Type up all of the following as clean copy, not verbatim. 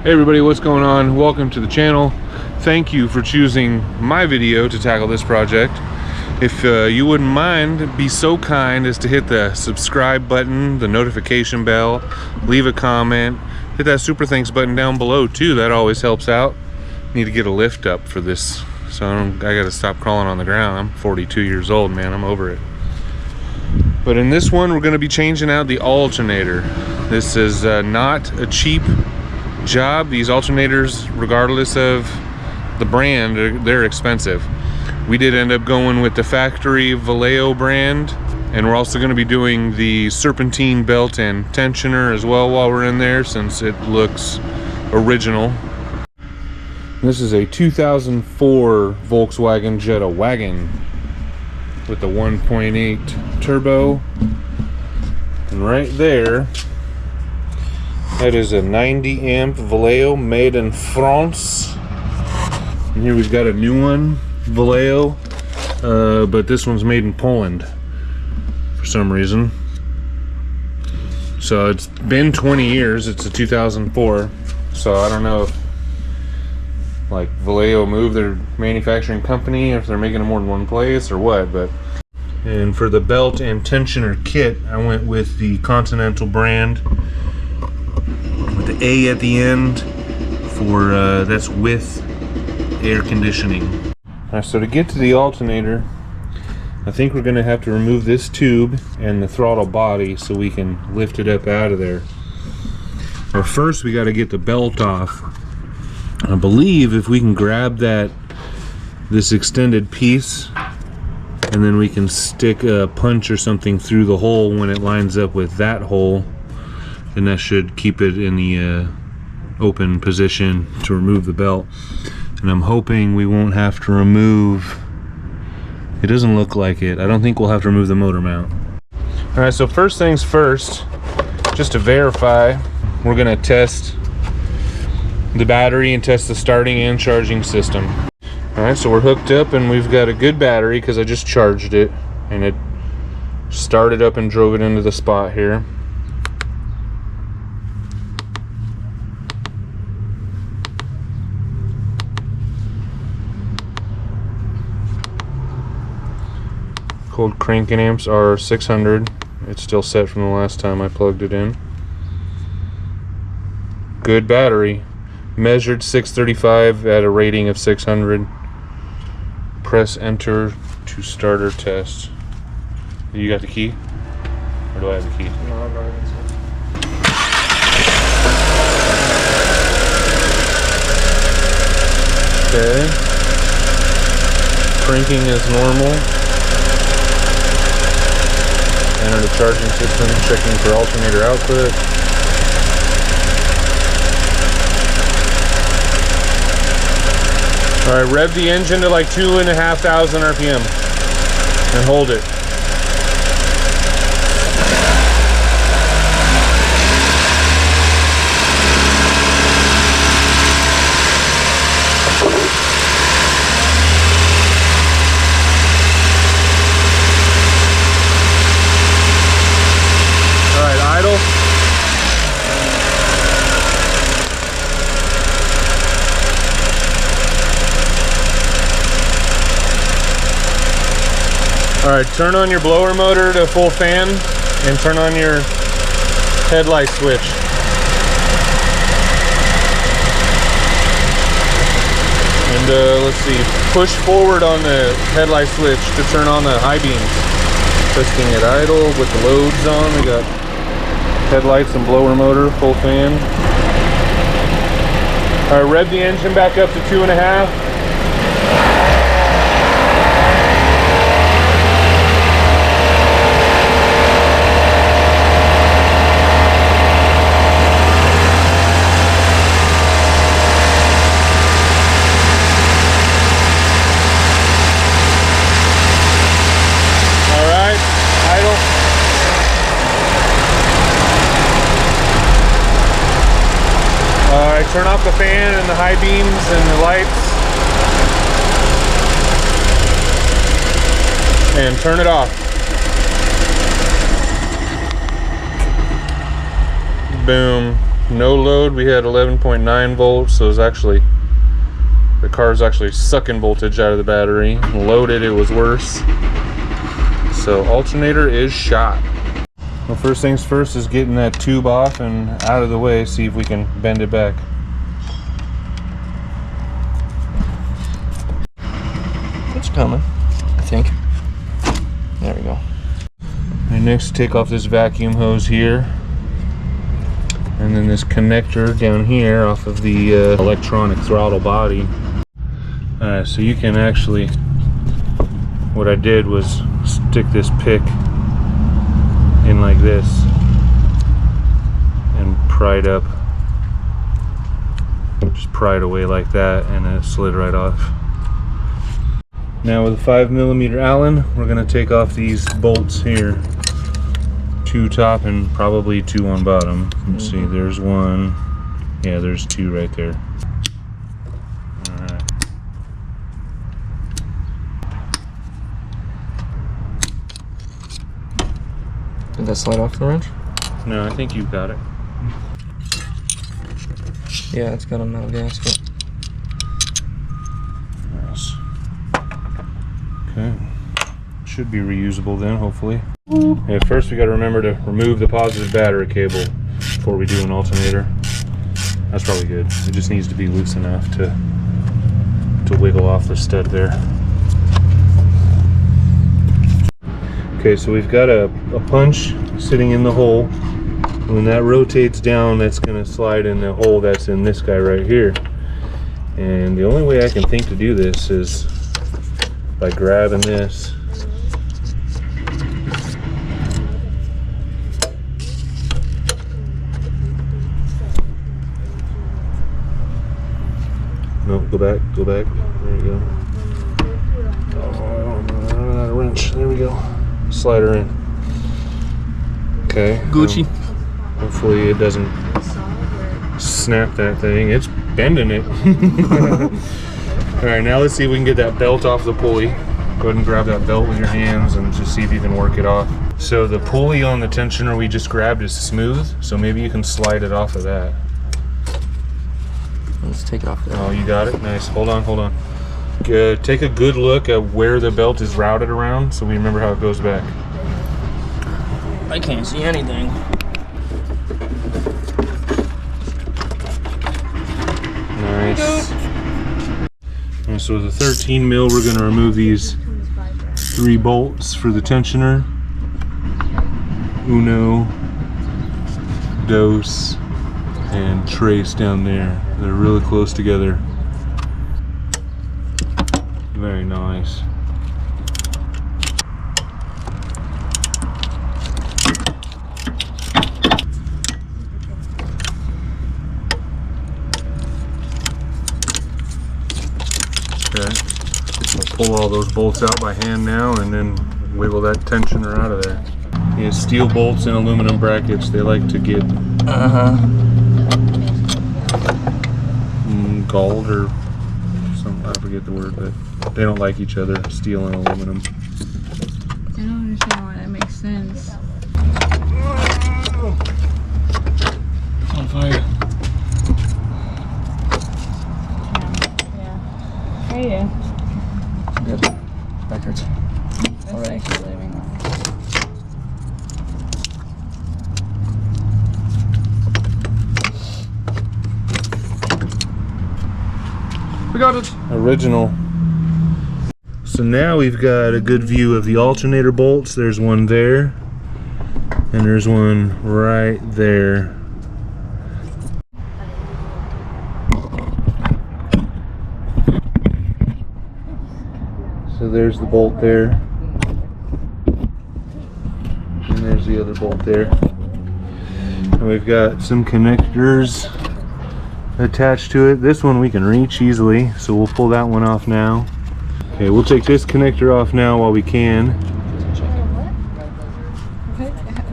Hey everybody, what's going on? Welcome to the channel. Thank you for choosing my video to tackle this project. If you wouldn't mind, be so kind as to hit the subscribe button, the notification bell, leave a comment, hit that super thanks button down below too. That always helps out. Need to get a lift up for this, so I gotta stop crawling on the ground. I'm 42 years old, man. I'm over it. But in this one, we're gonna be changing out the alternator. This is not a cheap job. These alternators, regardless of the brand, they're expensive. We did end up going with the factory Vallejo brand, and we're also going to be doing the serpentine belt and tensioner as well while we're in there, since it looks original. This is a 2004 Volkswagen Jetta wagon with the 1.8 turbo, and right there, that is a 90 amp Vallejo made in France. And here we've got a new one, Vallejo, but this one's made in Poland for some reason. So it's been 20 years, it's a 2004. So I don't know if like Vallejo moved their manufacturing company, if they're making them more than one place or what, but. And for the belt and tensioner kit, I went with the Continental brand, with the A at the end for that's with air conditioning. Alright, so to get to the alternator, I think we're going to have to remove this tube and the throttle body so we can lift it up out of there. Or first we got to get the belt off. I believe if we can grab this extended piece, and then we can stick a punch or something through the hole when it lines up with that hole, and that should keep it in the open position to remove the belt. And I'm hoping we won't have to remove, it doesn't look like it, I don't think we'll have to remove the motor mount. Alright, so first things first, just to verify, we're going to test the battery and test the starting and charging system. Alright, so we're hooked up and we've got a good battery because I just charged it and it started up and drove it into the spot here. Cold cranking amps are 600. It's still set from the last time I plugged it in. Good battery. Measured 635 at a rating of 600. Press enter to starter test. You got the key? Or do I have the key? No, I've got it. Okay. Cranking is normal. Enter the charging system, checking for alternator output. Alright, rev the engine to like 2,500 RPM and hold it. Alright, turn on your blower motor to full fan and turn on your headlight switch. And let's see, push forward on the headlight switch to turn on the high beams. Testing at idle with the loads on. We got headlights and blower motor, full fan. Alright, rev the engine back up to 2.5. Turn off the fan and the high beams and the lights. And turn it off. Boom. No load, we had 11.9 volts, so it was actually, the car's actually sucking voltage out of the battery. Loaded, it was worse. So alternator is shot. Well, first things first is getting that tube off and out of the way, see if we can bend it back. It's coming, I think. There we go. And next, take off this vacuum hose here. And then this connector down here off of the electronic throttle body. Alright, so you can actually, what I did was stick this pick in like this and pry it up. Just pry it away like that and it slid right off. Now with a 5mm Allen, we're going to take off these bolts here. 2 top and probably 2 on bottom. Let's see, there's 1. Yeah, there's 2 right there. Alright. Did that slide off the wrench? No, I think you've got it. Yeah, it's got a metal gasket. Nice. Okay. Should be reusable then, hopefully. Yeah, first we got to remember to remove the positive battery cable before we do an alternator. That's probably good. It just needs to be loose enough to wiggle off the stud there. Okay, so we've got a punch sitting in the hole. When that rotates down, that's going to slide in the hole that's in this guy right here. And the only way I can think to do this is by grabbing this. No, go back, go back. There you go. Oh, I don't know, a wrench. There we go. Slide her in. Okay. Gucci. Hopefully it doesn't snap that thing. It's bending it. Alright, now let's see if we can get that belt off the pulley. Go ahead and grab that belt with your hands and just see if you can work it off. So the pulley on the tensioner we just grabbed is smooth, so maybe you can slide it off of that. Let's take it off there. Oh, you got it? Nice. Hold on, hold on. Take a good look at where the belt is routed around so we remember how it goes back. I can't see anything. Nice. And so with a 13mm, we're going to remove these 3 bolts for the tensioner. Uno, dos, and trace down there. They're really close together. Very nice. Okay. I'll pull all those bolts out by hand now and then wiggle that tensioner out of there. Yeah, steel bolts and aluminum brackets, they like to get galled or something, I forget the word, but they don't like each other, steel and aluminum. I don't understand why that makes sense. It's on fire. Yeah. Hey, yeah. Good. Back hurts. That's Alright. actually living on. We got it. Original. So now we've got a good view of the alternator bolts. There's one there, and there's one right there. So there's the bolt there, and there's the other bolt there. And we've got some connectors attached to it. This one we can reach easily, so we'll pull that one off now. Okay, we'll take this connector off now while we can. I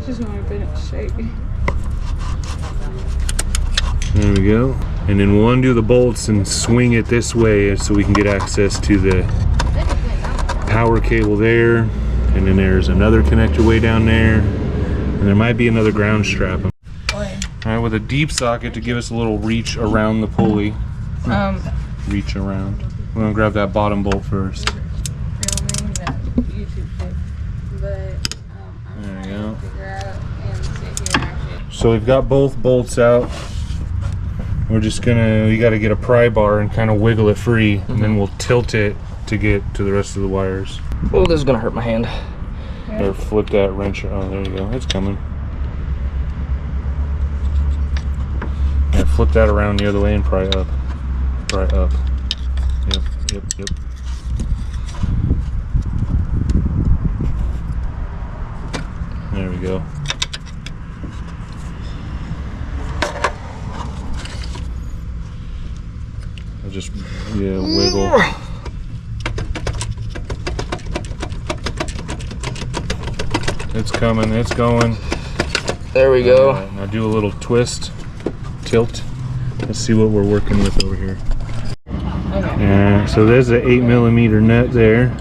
just want to bend it straight. There we go. And then we'll undo the bolts and swing it this way so we can get access to the power cable there. And then there's another connector way down there. And there might be another ground strap. Alright, with a deep socket to give us a little reach around the pulley. Reach around. We're gonna grab that bottom bolt first. Filming that YouTube clip, but I'm There you trying go. to figure out and sit here actually. So we've got both bolts out. We're just gonna, we gotta get a pry bar and kind of wiggle it free, and then we'll tilt it to get to the rest of the wires. Oh, this is gonna hurt my hand. Or flip that wrench. Oh, there you go. It's coming. Yeah, flip that around the other way and pry up. Pry up. Yep, yep, yep. There we go. I'll just, yeah, wiggle. It's coming, it's going. There we go. Right, now do a little twist, tilt. Let's see what we're working with over here. Okay. Yeah, so there's an 8mm nut there,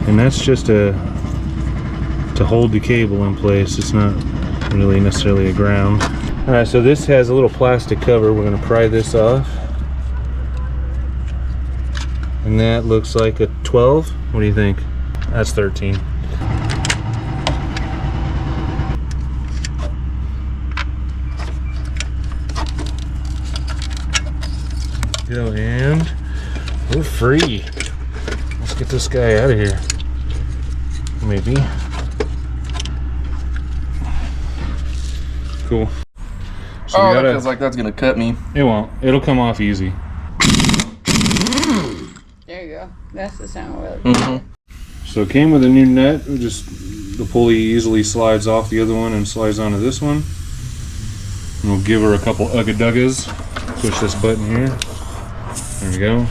and that's just to hold the cable in place. It's not really necessarily a ground. All right, so this has a little plastic cover. We're gonna pry this off, and that looks like a 12. What do you think? That's 13. Go, and we're free. Let's get this guy out of here. Maybe. Cool. So Oh, we gotta, that feels like that's gonna cut me. it won't. It'll come off easy. There you go. That's the sound we're looking for. So it came with a new nut. We just, the pulley easily slides off the other one and slides onto this one. And we'll give her a couple ugga-duggas. Push this button here. There we go.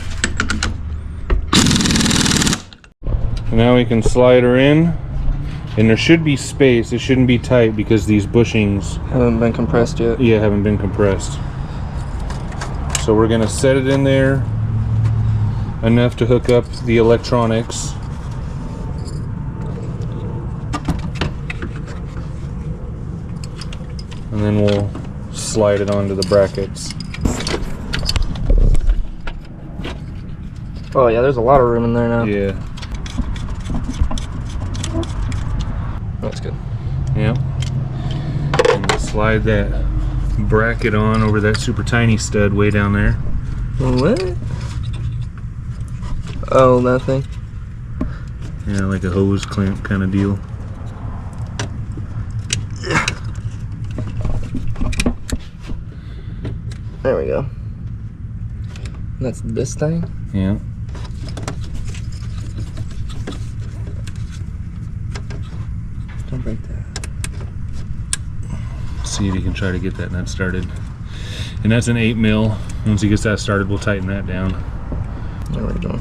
And now we can slide her in. And there should be space. It shouldn't be tight because these bushings, Haven't been compressed yet. yeah, haven't been compressed. So we're gonna set it in there enough to hook up the electronics. And then we'll slide it onto the brackets. Oh yeah, there's a lot of room in there now. Yeah. That's good. Yep. And we'll slide that bracket on over that super tiny stud way down there. What? Oh, that thing. Yeah, like a hose clamp kind of deal. There we go. That's this thing? Yeah. Don't break that. See if you can try to get that nut started. And that's an 8mm. Once he gets that started, we'll tighten that down. There we go.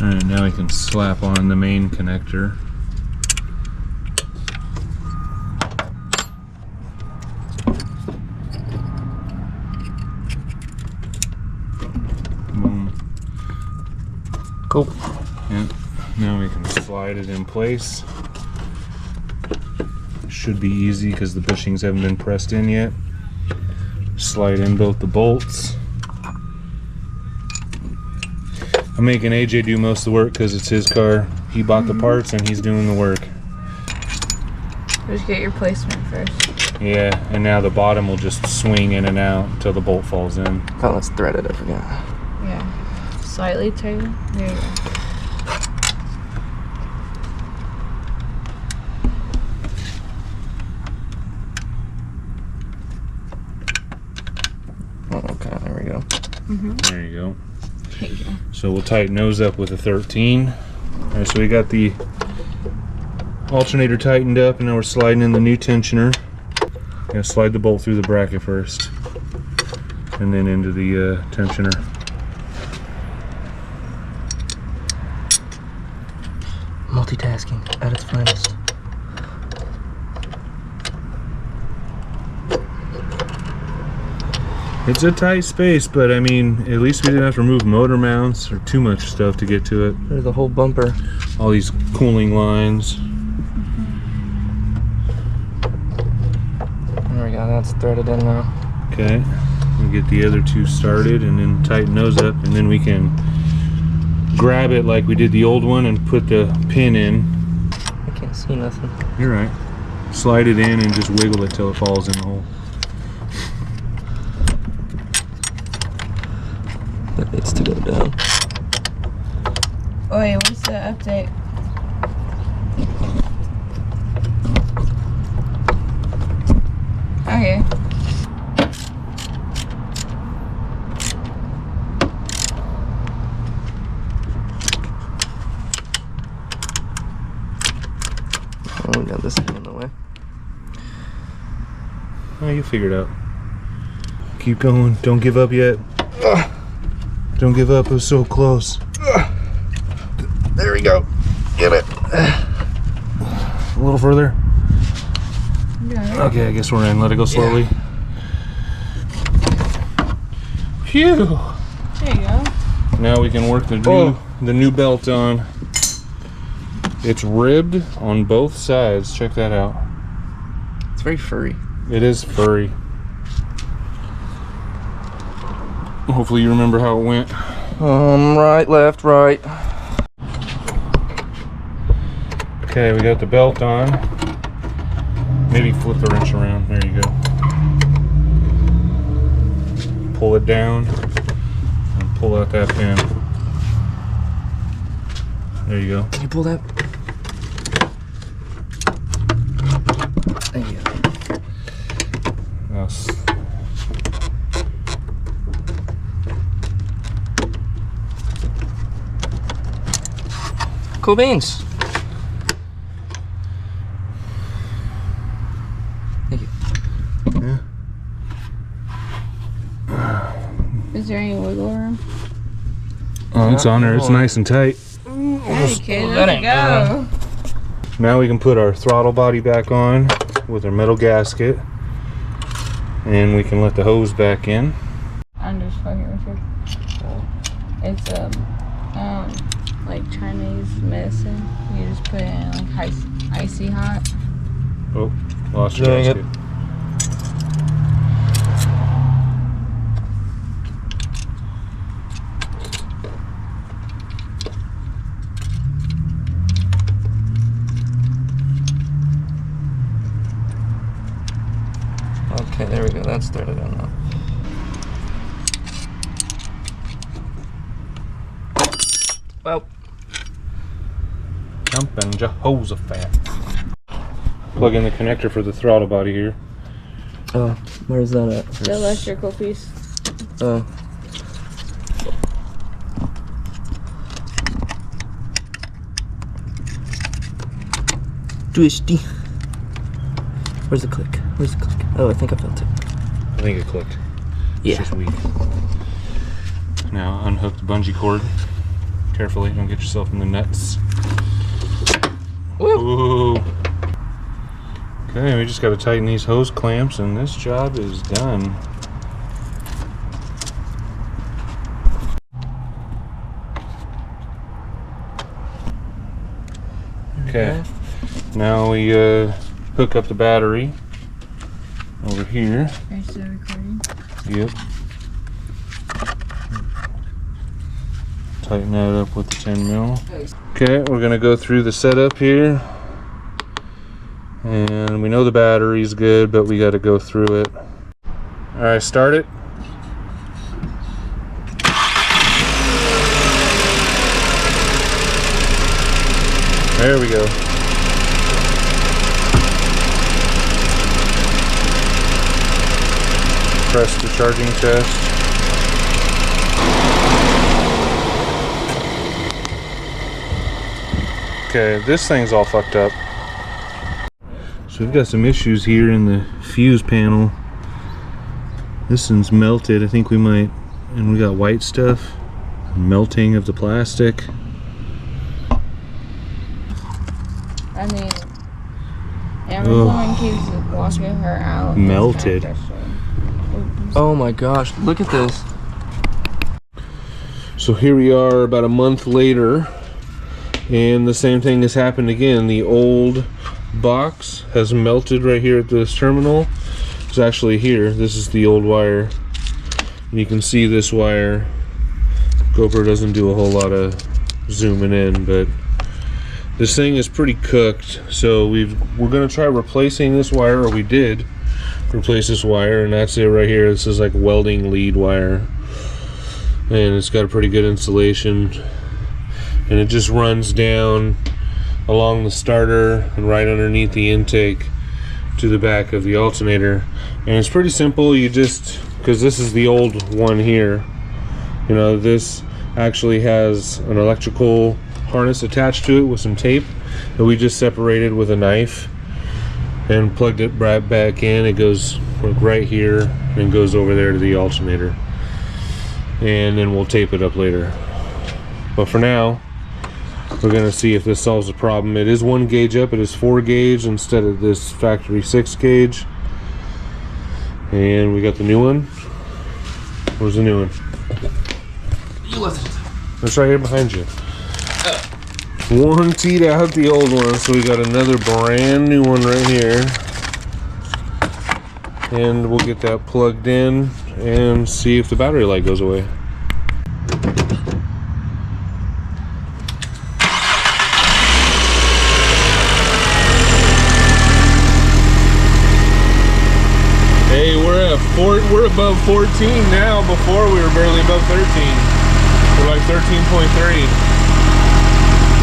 Alright, now we can slap on the main connector. Boom. Cool. Yeah. Now we can slide it in place. Should be easy because the bushings haven't been pressed in yet. Slide in both the bolts. I'm making AJ do most of the work because it's his car. He bought the parts and he's doing the work. Just get your placement first. Yeah, and now the bottom will just swing in and out until the bolt falls in. Oh, that's threaded, I forgot. Yeah. Slightly tighter. There you go. Oh, okay, there we go. There you go. There you go. So we'll tighten those up with a 13. Alright, so we got the alternator tightened up, and now we're sliding in the new tensioner. Gonna slide the bolt through the bracket first, and then into the tensioner. Multitasking at its finest. It's a tight space, but I mean, at least we didn't have to remove motor mounts or too much stuff to get to it. There's the whole bumper. All these cooling lines. There we go, that's threaded in now. Okay, we'll get the other two started and then tighten those up, and then we can grab it like we did the old one and put the pin in. I can't see nothing. You're right. Slide it in and just wiggle it till it falls in the hole. That needs to go down. Oh, wait, what's the update? Okay. Oh, we got this thing in the way. Oh, you figure it out. Keep going. Don't give up yet. Don't give up. It was so close. There we go. Get it. A little further. Yeah. Okay, I guess we're in. Let it go slowly. Phew. There you go. Now we can work the new belt on. It's ribbed on both sides. Check that out. It's very furry. It is furry. Hopefully you remember how it went. Right, left, right. Okay, we got the belt on. Maybe flip the wrench around. There you go. Pull it down and pull out that pin. There you go. Can you pull that? There you go. Yes. Cool beans. Thank you. Yeah. Is there any wiggle room? Oh, it's on there. It's nice and tight. Okay, that let's ain't go. Now we can put our throttle body back on with our metal gasket, and we can let the hose back in. I'm just fucking with you. It's like Chinese medicine. You just put it in like icy hot. Oh, lost your Dang it. gasket. Okay, there we go. That's started on now. Well, Jumping Jehoshaphat. Plug in the connector for the throttle body here. oh, where's that at? The electrical piece. Oh. Twisty. Where's the click? Where's the click? Oh, I think I felt it. I think it clicked. Yeah. It's just weak. Now unhook the bungee cord. Carefully, don't get yourself in the nuts. Woo. Ooh. Okay, we just got to tighten these hose clamps and this job is done. Okay, now we hook up the battery over here. Are you still recording? Yep. Tighten that up with the 10 mil. Okay, we're gonna go through the setup here. And we know the battery's good, but we gotta go through it. Alright, start it. There we go. Press the charging test. Okay, this thing's all fucked up. So we've got some issues here in the fuse panel. This one's melted. I think we might, and we got white stuff. Melting of the plastic. I mean, every woman keeps walking her out. Melted. Oh my gosh, look at this. So here we are about a month later, and the same thing has happened again. The old box has melted right here at this terminal. is actually here. This is the old wire. You can see this wire. GoPro doesn't do a whole lot of zooming in, but this thing is pretty cooked. So we're gonna try replacing this wire, or we did replace this wire, and that's it right here. This is like welding lead wire, and it's got a pretty good insulation, and it just runs down along the starter and right underneath the intake to the back of the alternator. And it's pretty simple. You just, because this is the old one here, you know, this actually has an electrical harness attached to it with some tape that we just separated with a knife and plugged it right back in. It goes right here and goes over there to the alternator, and then we'll tape it up later. But for now, we're gonna see if this solves the problem. It is 1 gauge up, it is 4 gauge instead of this factory 6 gauge. And we got the new one. Where's the new one? You left it. It's right here behind you. Warrantied out the old one, so we got another brand new one right here. And we'll get that plugged in and see if the battery light goes away. Hey, we're above 14 now. Before we were barely above 13. We're like 13.3.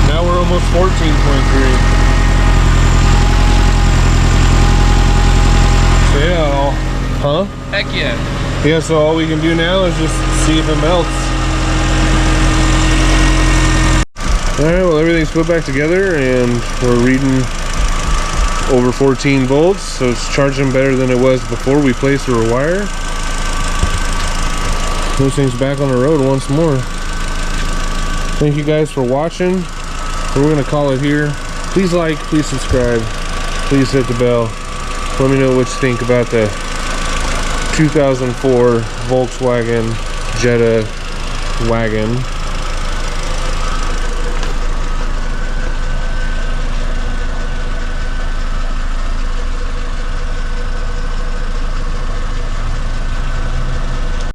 Now we're almost 14.3. So yeah, huh? Heck yeah. Yeah, so all we can do now is just see if it melts. Alright, well everything's put back together and we're reading over 14 volts, so it's charging better than it was before we placed the wire. Those things back on the road once more. Thank you guys for watching. We're gonna call it here. Please like, please subscribe, please hit the bell. Let me know what you think about the 2004 Volkswagen Jetta wagon.